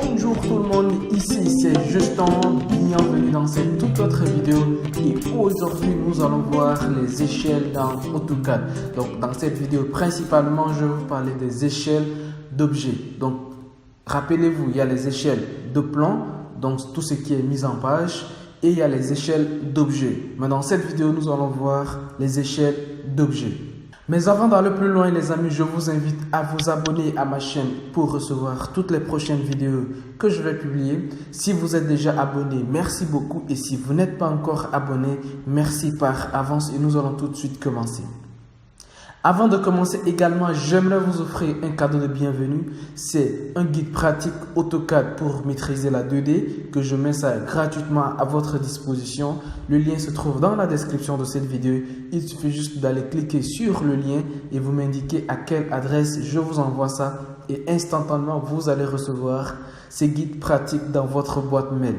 Bonjour tout le monde, ici c'est Justin, bienvenue dans cette toute autre vidéo et aujourd'hui nous allons voir les échelles dans AutoCAD. Donc dans cette vidéo principalement je vais vous parler des échelles d'objets. Donc rappelez-vous, il y a les échelles de plan, donc tout ce qui est mis en page, et il y a les échelles d'objets. Mais dans cette vidéo nous allons voir les échelles d'objets. Mais avant d'aller plus loin les amis, je vous invite à vous abonner à ma chaîne pour recevoir toutes les prochaines vidéos que je vais publier. Si vous êtes déjà abonné, merci beaucoup. Et si vous n'êtes pas encore abonné, merci par avance et nous allons tout de suite commencer. Avant de commencer également, j'aimerais vous offrir un cadeau de bienvenue. C'est un guide pratique AutoCAD pour maîtriser la 2D que je mets ça gratuitement à votre disposition. Le lien se trouve dans la description de cette vidéo. Il suffit juste d'aller cliquer sur le lien et vous m'indiquer à quelle adresse je vous envoie ça. Et instantanément, vous allez recevoir ces guides pratiques dans votre boîte mail.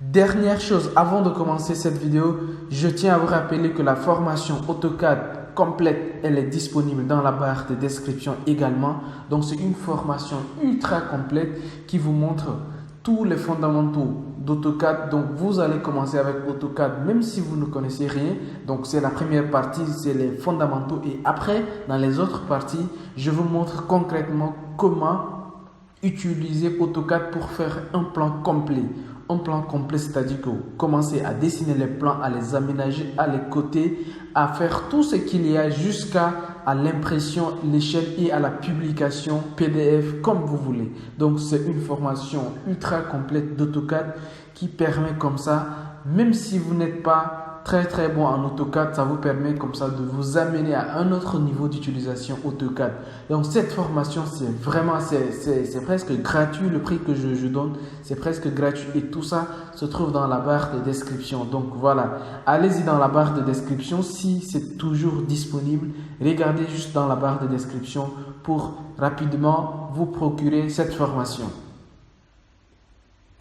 Dernière chose, avant de commencer cette vidéo, je tiens à vous rappeler que la formation AutoCAD complète, elle est disponible dans la barre de description également. Donc c'est une formation ultra complète qui vous montre tous les fondamentaux d'AutoCAD. Donc vous allez commencer avec AutoCAD même si vous ne connaissez rien. Donc c'est la première partie, c'est les fondamentaux. Et après, dans les autres parties, je vous montre concrètement comment utiliser AutoCAD pour faire un plan complet. Un plan complet, c'est-à-dire que vous commencez à dessiner les plans, à les aménager, à les coter, à faire tout ce qu'il y a jusqu'à l'impression, l'échelle et à la publication PDF comme vous voulez. Donc c'est une formation ultra complète d'AutoCAD qui permet comme ça, même si vous n'êtes pas très bon en AutoCAD, ça vous permet comme ça de vous amener à un autre niveau d'utilisation AutoCAD. Donc cette formation, c'est vraiment, c'est presque gratuit. Le prix que je donne, c'est presque gratuit et tout ça se trouve dans la barre de description. Donc voilà, allez-y dans la barre de description si c'est toujours disponible. Regardez juste dans la barre de description pour rapidement vous procurer cette formation.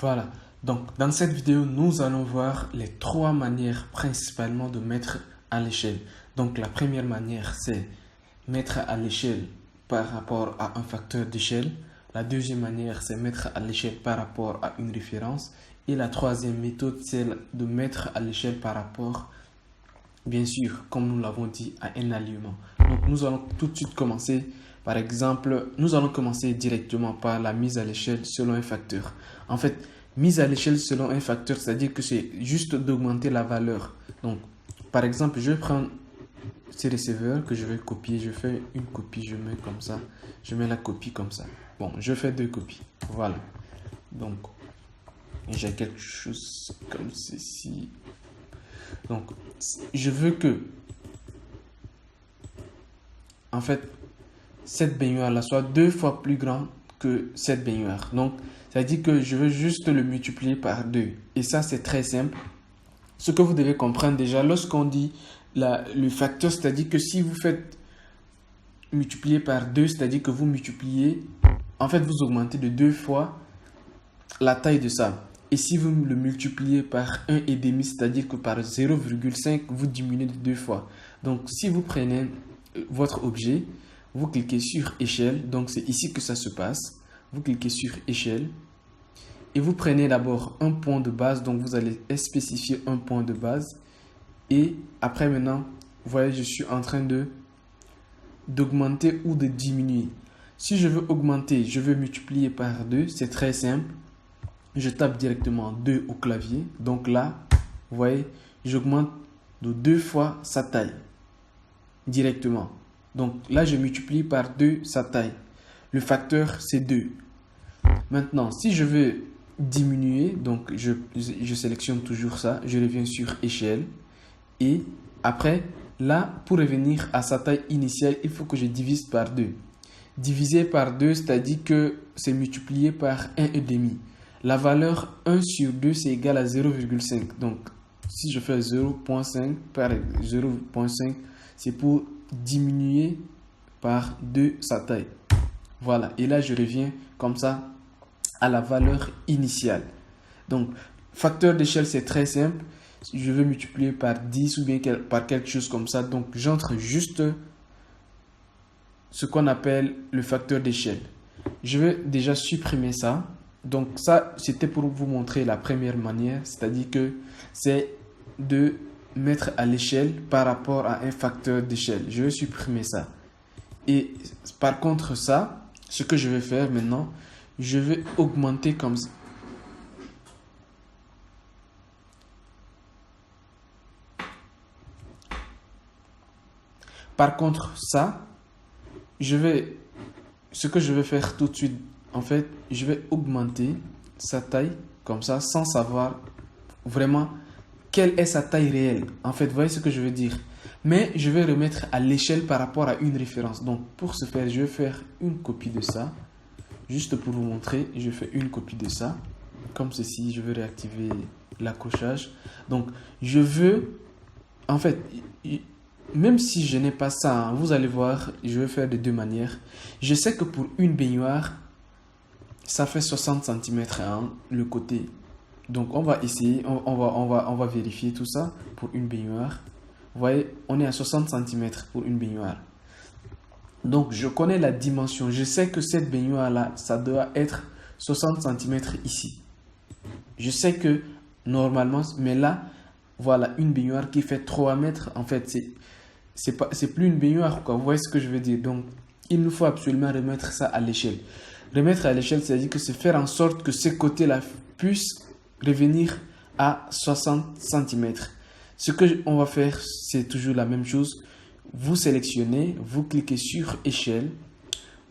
Voilà. Donc, dans cette vidéo, nous allons voir les trois manières principalement de mettre à l'échelle. Donc, la première manière, c'est mettre à l'échelle par rapport à un facteur d'échelle. La deuxième manière, c'est mettre à l'échelle par rapport à une référence. Et la troisième méthode, c'est de mettre à l'échelle par rapport, bien sûr, comme nous l'avons dit, à un alignement. Donc, nous allons tout de suite commencer. Par exemple, nous allons commencer directement par la mise à l'échelle selon un facteur. En fait, mise à l'échelle selon un facteur, c'est-à-dire que c'est juste d'augmenter la valeur. Donc, par exemple, je vais prendre ces receveurs que je vais copier. Je fais une copie, je mets comme ça. Je mets la copie comme ça. Bon, je fais deux copies. Voilà. Donc, j'ai quelque chose comme ceci. Donc, je veux que, en fait, cette baignoire-là soit 2 fois plus grande que cette baignoire. Donc, ça dit que je veux juste le multiplier par 2. Et ça, c'est très simple. Ce que vous devez comprendre déjà, lorsqu'on dit le facteur, c'est-à-dire que si vous faites multiplier par 2, c'est-à-dire que vous multipliez, en fait, vous augmentez de 2 fois la taille de ça. Et si vous le multipliez par 1,5, c'est-à-dire que par 0,5, vous diminuez de 2 fois. Donc, si vous prenez votre objet, vous cliquez sur échelle. Donc, c'est ici que ça se passe. Vous cliquez sur échelle et vous prenez d'abord un point de base. Donc, vous allez spécifier un point de base. Et après, maintenant, vous voyez, je suis en train d'augmenter ou de diminuer. Si je veux augmenter, je veux multiplier par 2. C'est très simple. Je tape directement 2 au clavier. Donc là, vous voyez, j'augmente de 2 fois sa taille directement. Donc là, je multiplie par 2 sa taille. Le facteur, c'est 2. Maintenant, si je veux diminuer, donc je sélectionne toujours ça. Je reviens sur échelle. Et après, là, pour revenir à sa taille initiale, il faut que je divise par 2. Diviser par 2, c'est-à-dire que c'est multiplié par 1,5. La valeur 1 sur 2, c'est égal à 0,5. Donc, si je fais 0,5 par 0,5, c'est pour diminuer par 2 sa taille. Voilà, et là je reviens comme ça à la valeur initiale. Donc, facteur d'échelle, c'est très simple. Je veux multiplier par 10 ou bien par quelque chose comme ça. Donc, j'entre juste ce qu'on appelle le facteur d'échelle. Je vais déjà supprimer ça. Donc ça, c'était pour vous montrer la première manière, c'est-à-dire que c'est de mettre à l'échelle par rapport à un facteur d'échelle. Je vais supprimer ça. Et par contre ça, ce que je vais faire maintenant, je vais augmenter comme ça. Par contre ça, ce que je vais faire tout de suite, en fait, je vais augmenter sa taille comme ça sans savoir vraiment quelle est sa taille réelle. En fait, vous voyez ce que je veux dire. Mais je vais remettre à l'échelle par rapport à une référence. Donc, pour ce faire, je vais faire une copie de ça. Juste pour vous montrer, je fais une copie de ça. Comme ceci, je vais réactiver l'accrochage. Donc, je veux, en fait, même si je n'ai pas ça, hein, vous allez voir, je vais faire de deux manières. Je sais que pour une baignoire, ça fait 60 cm hein, le côté. Donc, on va essayer, on va vérifier tout ça pour une baignoire. Vous voyez, on est à 60 cm pour une baignoire. Donc, je connais la dimension. Je sais que cette baignoire-là, ça doit être 60 cm ici. Je sais que normalement, mais là, voilà, une baignoire qui fait 3 mètres. En fait, c'est plus une baignoire, quoi. Vous voyez ce que je veux dire? Donc, il nous faut absolument remettre ça à l'échelle. Remettre à l'échelle, c'est-à-dire que c'est faire en sorte que ces côtés-là puissent revenir à 60 cm. Ce que on va faire, c'est toujours la même chose. Vous sélectionnez, vous cliquez sur échelle.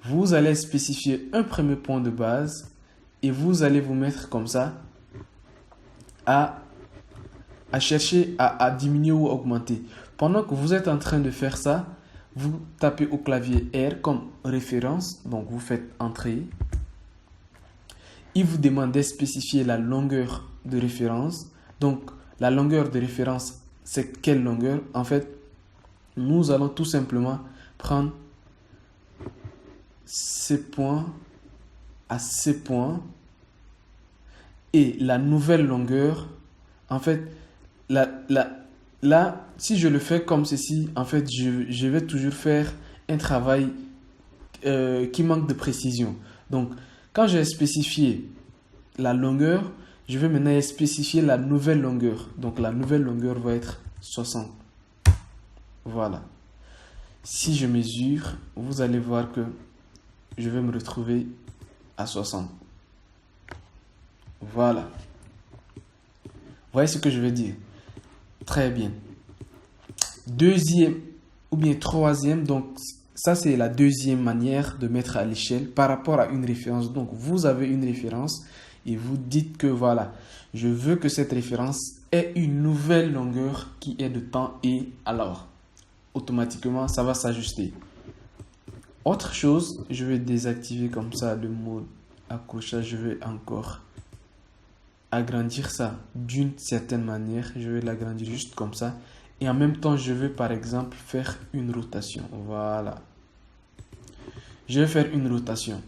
Vous allez spécifier un premier point de base et vous allez vous mettre comme ça à chercher à diminuer ou augmenter. Pendant que vous êtes en train de faire ça, vous tapez au clavier R comme référence. Donc, vous faites Entrée. Il vous demande de spécifier la longueur de référence. Donc, la longueur de référence, c'est quelle longueur? En fait, nous allons tout simplement prendre ces points à ces points. Et la nouvelle longueur, en fait, là, si je le fais comme ceci, en fait, je vais toujours faire un travail qui manque de précision. Donc, quand j'ai spécifié la longueur, je vais maintenant spécifier la nouvelle longueur. Donc, la nouvelle longueur va être 60. Voilà. Si je mesure, vous allez voir que je vais me retrouver à 60. Voilà. Vous voyez ce que je veux dire? Très bien. Deuxième ou bien troisième, donc ça c'est la deuxième manière de mettre à l'échelle par rapport à une référence. Donc vous avez une référence et vous dites que voilà, je veux que cette référence ait une nouvelle longueur qui est de temps et alors automatiquement ça va s'ajuster. Autre chose, je vais désactiver comme ça le mode accrochage, je vais encore agrandir ça d'une certaine manière. Je vais l'agrandir juste comme ça. Et en même temps, je vais par exemple faire une rotation. Voilà. Je vais faire une rotation.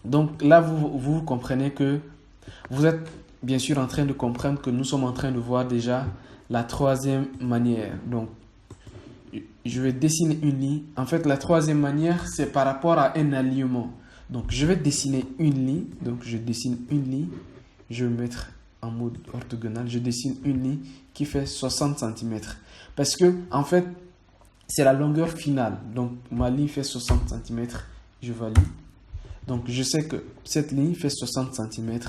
Donc là, vous comprenez que vous êtes bien sûr en train de comprendre que nous sommes en train de voir déjà la troisième manière. Donc, je vais dessiner une ligne. En fait, la troisième manière, c'est par rapport à un alignement. Donc, je vais dessiner une ligne. Donc, je dessine une ligne. Je vais mettre en mode orthogonal. Je dessine une ligne qui fait 60 cm. Parce que, en fait, c'est la longueur finale. Donc, ma ligne fait 60 cm. Je valide. Donc, je sais que cette ligne fait 60 cm.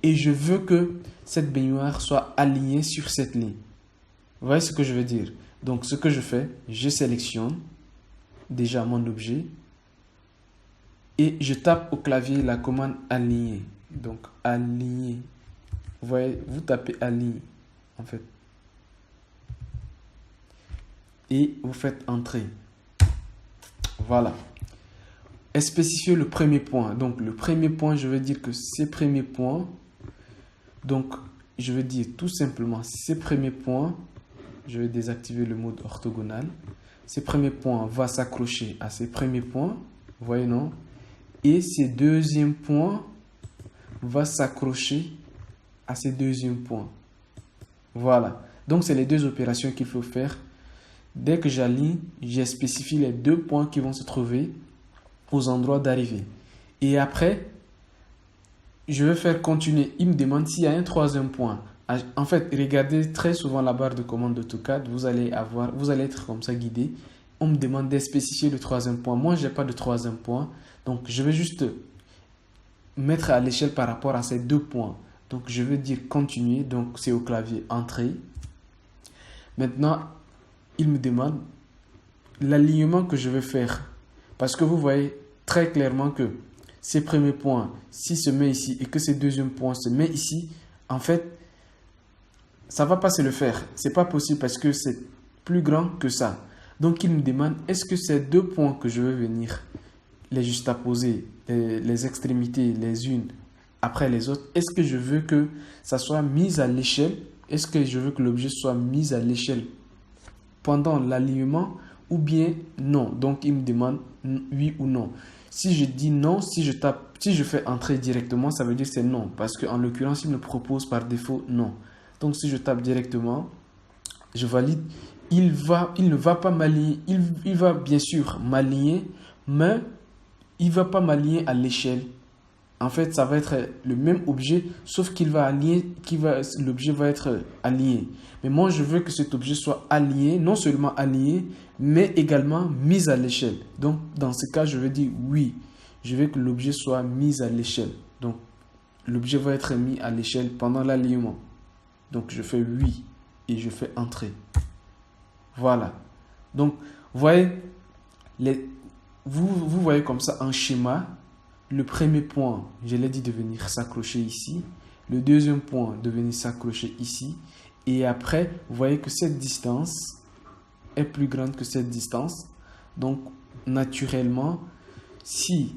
Et je veux que cette baignoire soit alignée sur cette ligne. Vous voyez ce que je veux dire? Donc, ce que je fais, je sélectionne déjà mon objet. Et je tape au clavier la commande aligner. Donc, aligner. Vous voyez, vous tapez aligner, en fait. Et vous faites entrer. Voilà. Et spécifier le premier point. Donc, le premier point, je vais dire que ces premiers points. Donc, je vais dire tout simplement ces premiers points. Je vais désactiver le mode orthogonal. Ces premiers points vont s'accrocher à ces premiers points. Vous voyez, non? Et ces deuxièmes points va s'accrocher à ces deuxièmes points. Voilà. Donc, c'est les deux opérations qu'il faut faire. Dès que j'aligne, j'ai spécifié les deux points qui vont se trouver aux endroits d'arrivée. Et après, je vais faire continuer. Il me demande s'il y a un troisième point. En fait, regardez très souvent la barre de commande d'AutoCAD. Vous allez être comme ça guidé. On me demande de spécifier le troisième point. Moi, je n'ai pas de troisième point. Donc, je vais juste mettre à l'échelle par rapport à ces deux points. Donc, je vais dire continuer. Donc, c'est au clavier entrée. Maintenant, il me demande l'alignement que je vais faire. Parce que vous voyez très clairement que ces premiers points, s'ils se met ici et que ces deuxièmes points se met ici, en fait, ça ne va pas se le faire. Ce n'est pas possible parce que c'est plus grand que ça. Donc, il me demande, est-ce que ces deux points que je vais venir les juxtaposer, les extrémités les unes après les autres, est-ce que je veux que ça soit mis à l'échelle? Est-ce que je veux que l'objet soit mis à l'échelle pendant l'alignement ou bien non? Donc, il me demande oui ou non. Si je dis non, si je fais entrer directement, ça veut dire c'est non. Parce qu'en l'occurrence, il me propose par défaut non. Donc, si je tape directement, je valide. Il ne va pas m'aligner. Il va bien sûr m'aligner, mais il ne va pas m'aligner à l'échelle. En fait, ça va être le même objet, sauf l'objet va être aligné. Mais moi, je veux que cet objet soit aligné, non seulement aligné, mais également mis à l'échelle. Donc, dans ce cas, je vais dire oui. Je veux que l'objet soit mis à l'échelle. Donc, l'objet va être mis à l'échelle pendant l'alignement. Donc, je fais oui et je fais entrer. Voilà. Donc, vous voyez, vous voyez comme ça un schéma. Le premier point, je l'ai dit, de venir s'accrocher ici. Le deuxième point, de venir s'accrocher ici. Et après, vous voyez que cette distance est plus grande que cette distance. Donc, naturellement, si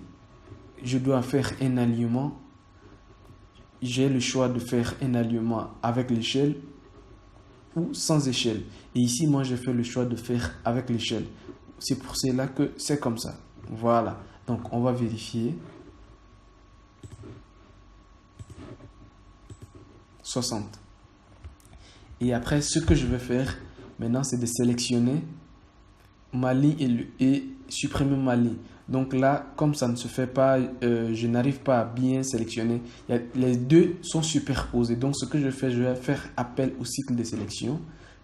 je dois faire un alignement, j'ai le choix de faire un alignement avec l'échelle ou sans échelle. Et ici, moi, j'ai fait le choix de faire avec l'échelle. C'est pour cela que c'est comme ça. Voilà. Donc, on va vérifier. 60. Et après, ce que je vais faire maintenant, c'est de sélectionner ma ligne et supprimer ma ligne. Donc là, comme ça ne se fait pas, je n'arrive pas à bien sélectionner. Les deux sont superposés. Donc ce que je fais, je vais faire appel au cycle de sélection.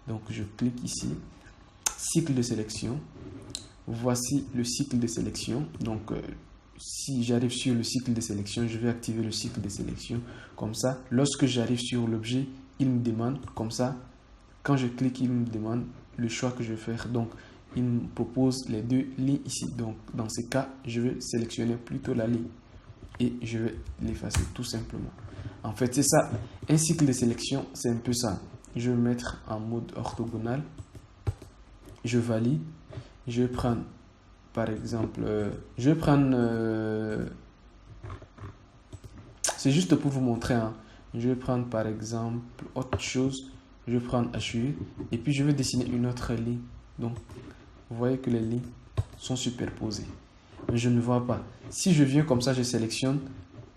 Donc je clique ici, cycle de sélection. Voici le cycle de sélection. Donc si j'arrive sur le cycle de sélection, je vais activer le cycle de sélection. Comme ça, lorsque j'arrive sur l'objet, il me demande, comme ça, quand je clique, il me demande le choix que je vais faire. Donc, il me propose les deux lignes ici. Donc, dans ce cas, je vais sélectionner plutôt la ligne et je vais l'effacer tout simplement. En fait, c'est ça. Un cycle de sélection, c'est un peu ça. Je vais mettre en mode orthogonal. Je valide. Je vais prendre, par exemple, c'est juste pour vous montrer. Hein. Je vais prendre, par exemple, autre chose. Je vais prendre HU et puis je vais dessiner une autre ligne. Donc, vous voyez que les lignes sont superposées. Mais je ne vois pas. Si je viens comme ça, je sélectionne,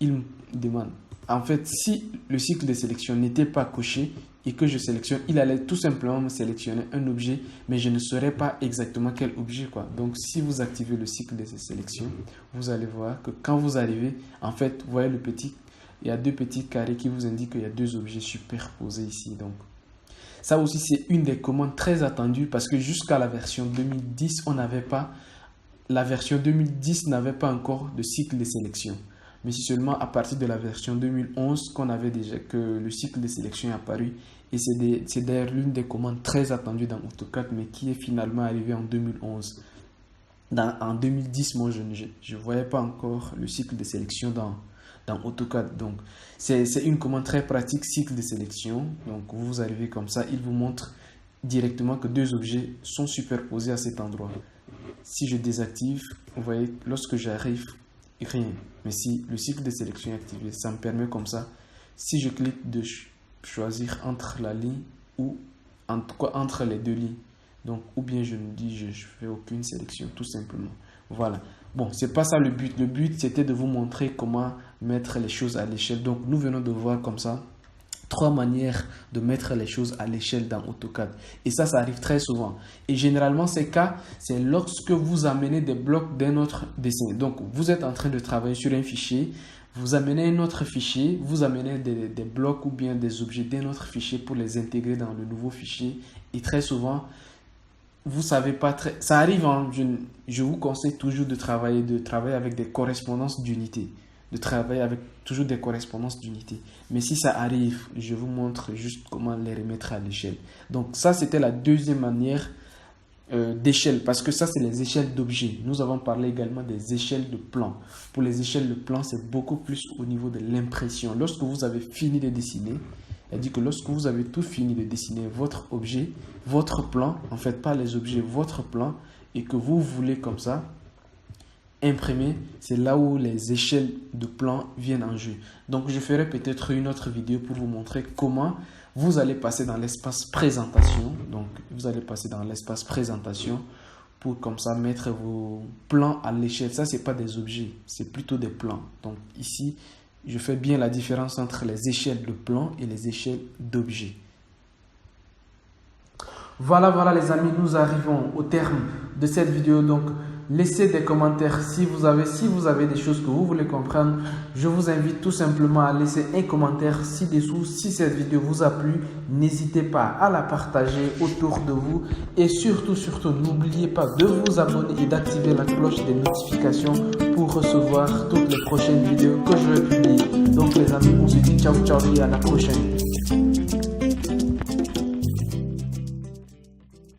il me demande. En fait, si le cycle de sélection n'était pas coché et que je sélectionne, il allait tout simplement me sélectionner un objet, mais je ne saurais pas exactement quel objet, quoi. Donc, si vous activez le cycle de sélection, vous allez voir que quand vous arrivez, en fait, vous voyez il y a deux petits carrés qui vous indiquent qu'il y a deux objets superposés ici. Donc, ça aussi, c'est une des commandes très attendues parce que jusqu'à la version 2010, la version 2010 n'avait pas encore de cycle de sélection. Mais c'est seulement à partir de la version 2011 qu'on avait déjà que le cycle de sélection est apparu. Et c'est d'ailleurs l'une des commandes très attendues dans AutoCAD, mais qui est finalement arrivée en 2011. En 2010, moi, je ne voyais pas encore le cycle de sélection dans AutoCAD. Donc, c'est une commande très pratique, cycle de sélection. Donc, vous arrivez comme ça, il vous montre directement que deux objets sont superposés à cet endroit. Si je désactive, vous voyez, lorsque j'arrive, rien. Mais si le cycle de sélection est activé, ça me permet comme ça, si je clique, de choisir entre la ligne ou entre les deux lignes. Donc, ou bien je me dis, je fais aucune sélection, tout simplement. Voilà. Bon, c'est pas ça le but. Le but, c'était de vous montrer comment mettre les choses à l'échelle. Donc, nous venons de voir comme ça 3 manières de mettre les choses à l'échelle dans AutoCAD. Et ça arrive très souvent. Et généralement, ces cas, c'est lorsque vous amenez des blocs d'un autre dessin. Donc, vous êtes en train de travailler sur un fichier. Vous amenez un autre fichier, vous amenez des blocs ou bien des objets d'un autre fichier pour les intégrer dans le nouveau fichier. Et très souvent, vous savez pas très... Ça arrive, hein, je vous conseille toujours de travailler avec des correspondances d'unités. De travailler avec toujours des correspondances d'unités. Mais si ça arrive, je vous montre juste comment les remettre à l'échelle. Donc ça, c'était la deuxième manière d'échelle, parce que ça, c'est les échelles d'objets. Nous avons parlé également des échelles de plan. Pour les échelles de plan, c'est beaucoup plus au niveau de l'impression. Lorsque vous avez fini de dessiner, c'est-à-dire que lorsque vous avez tout fini de dessiner votre objet, votre plan, en fait pas les objets, votre plan, et que vous voulez comme ça imprimer, c'est là où les échelles de plan viennent en jeu. Donc je ferai peut-être une autre vidéo pour vous montrer comment vous allez passer dans l'espace présentation. Donc vous allez passer dans l'espace présentation pour comme ça mettre vos plans à l'échelle. Ça, c'est pas des objets, c'est plutôt des plans. Donc ici, je fais bien la différence entre les échelles de plans et les échelles d'objets. Voilà les amis, nous arrivons au terme de cette vidéo. Donc laissez des commentaires si vous avez des choses que vous voulez comprendre. Je vous invite tout simplement à laisser un commentaire ci-dessous. Si cette vidéo vous a plu, n'hésitez pas à la partager autour de vous. Et surtout, n'oubliez pas de vous abonner et d'activer la cloche des notifications pour recevoir toutes les prochaines vidéos que je vais publier. Donc les amis, on se dit ciao et à la prochaine.